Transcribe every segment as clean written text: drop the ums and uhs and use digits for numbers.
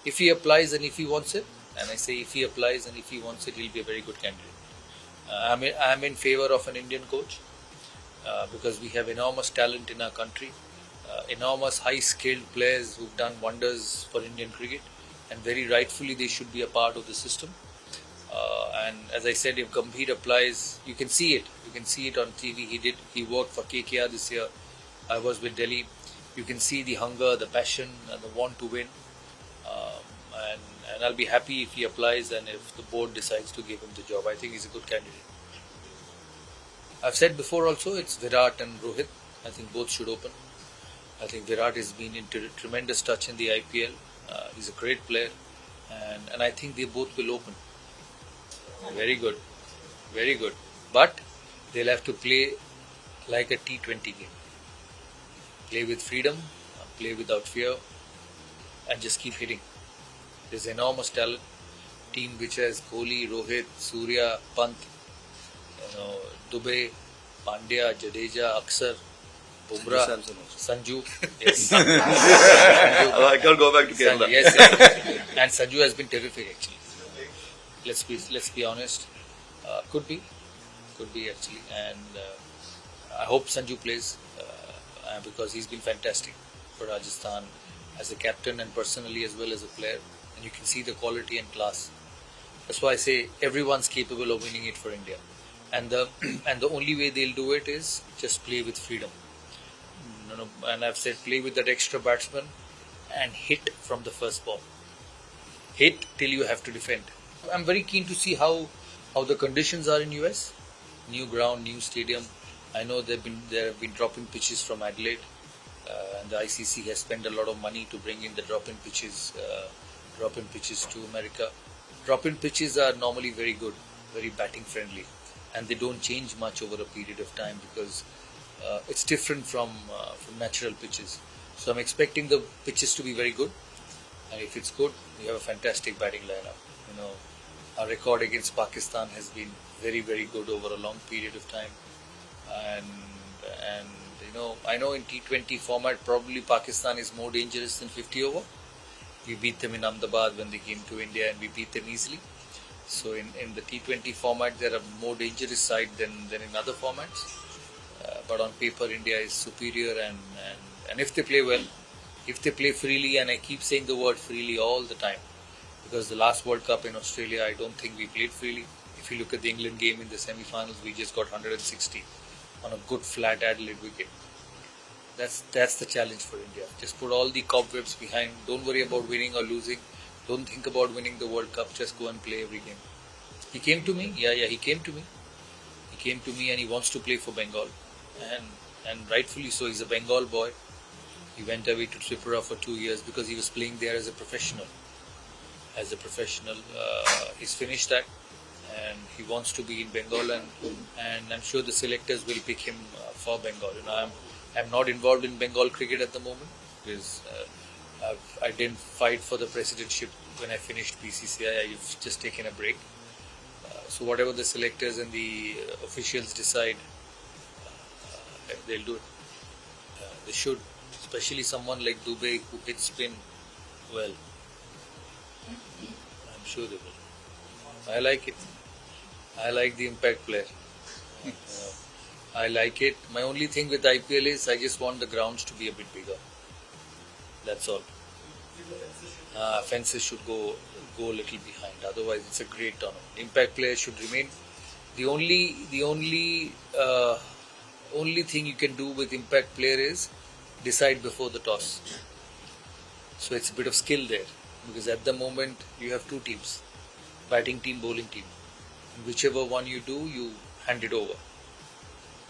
if he applies and if he wants it, and I say if he applies and if he wants it, he'll be a very good candidate. I'm in favor of an Indian coach because we have enormous talent in our country, enormous high-skilled players who've done wonders for Indian cricket, and very rightfully they should be a part of the system. And as I said, if Gambhir applies, you can see it. You can see it on TV. He worked for KKR this year. I was with Delhi. You can see the hunger, the passion, and the want to win. And I'll be happy if he applies and if the board decides to give him the job. I think he's a good candidate. I've said before also, it's Virat and Rohit. I think both should open. I think Virat has been into tremendous touch in the IPL. He's a great player, and I think they both will open. Very good, very good. But they'll have to play like a T20 game. Play with freedom, play without fear, and just keep hitting. There's enormous talent. Team which has Kohli, Rohit, Surya, Pant, Dubey, Pandya, Jadeja, Aksar, Bumrah, Sanju. Yes. I can't go back to Kerala. Yes. And Sanju has been terrific actually. Let's be honest. Could be actually. And I hope Sanju plays because he's been fantastic for Rajasthan as a captain and personally as well as a player. And you can see the quality and class. That's why I say everyone's capable of winning it for India. And the only way they'll do it is just play with freedom. And I've said play with that extra batsman and hit from the first ball. Hit till you have to defend. I'm very keen to see how the conditions are in US. New ground, new stadium. I know there have been drop-in pitches from Adelaide, and the ICC has spent a lot of money to bring in the drop-in pitches to America. Drop-in pitches are normally very good, very batting friendly, and they don't change much over a period of time because it's different from natural pitches. So I'm expecting the pitches to be very good, and if it's good, we have a fantastic batting lineup. Our record against Pakistan has been very, very good over a long period of time, and I know in T20 format probably Pakistan is more dangerous than 50 over. We beat them in Ahmedabad when they came to India, and we beat them easily. So in the T20 format, they're a more dangerous side than in other formats. But on paper, India is superior, and if they play well, if they play freely, and I keep saying the word freely all the time, because the last World Cup in Australia, I don't think we played freely. If you look at the England game in the semi-finals, we just got 160 on a good flat Adelaide wicket. That's the challenge for India. Just put all the cobwebs behind. Don't worry about winning or losing. Don't think about winning the World Cup. Just go and play every game. He came to me. Yeah, he came to me. He came to me and he wants to play for Bengal. And rightfully so. He's a Bengal boy. He went away to Tripura for 2 years because he was playing there as a professional. He's finished that. And he wants to be in Bengal, and I'm sure the selectors will pick him for Bengal. I'm not involved in Bengal cricket at the moment because I didn't fight for the presidentship when I finished BCCI. I've just taken a break. So whatever the selectors and the officials decide, they'll do it. They should, especially someone like Dubey who hits spin well. I'm sure they will. I like it. I like the impact player. I like it. My only thing with IPL is I just want the grounds to be a bit bigger. That's all. Fences should go a little behind. Otherwise, it's a great tournament. Impact players should remain. The only thing you can do with impact player is decide before the toss. So it's a bit of skill there because at the moment you have two teams, batting team, bowling team. Whichever one you do, you hand it over.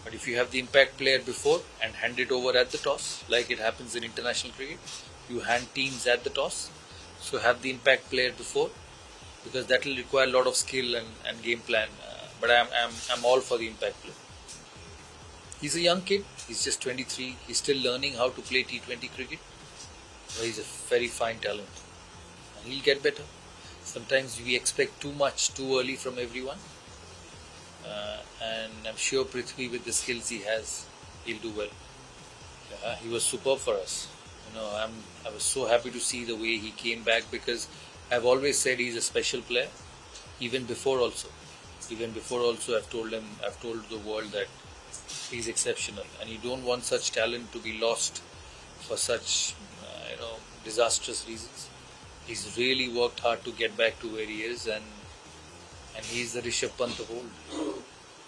But if you have the impact player before and hand it over at the toss, like it happens in international cricket, you hand teams at the toss. So have the impact player before, because that will require a lot of skill and game plan. But I'm all for the impact player. He's a young kid. He's just 23. He's still learning how to play T20 cricket. But he's a very fine talent. And he'll get better. Sometimes we expect too much too early from everyone, and I'm sure Prithvi, with the skills he has, he'll do well. He was superb for us. I was so happy to see the way he came back, because I've always said he's a special player. Even before also, I've told the world that he's exceptional, and you don't want such talent to be lost for such disastrous reasons. He's really worked hard to get back to where he is, and he's the Rishabh Pant of old.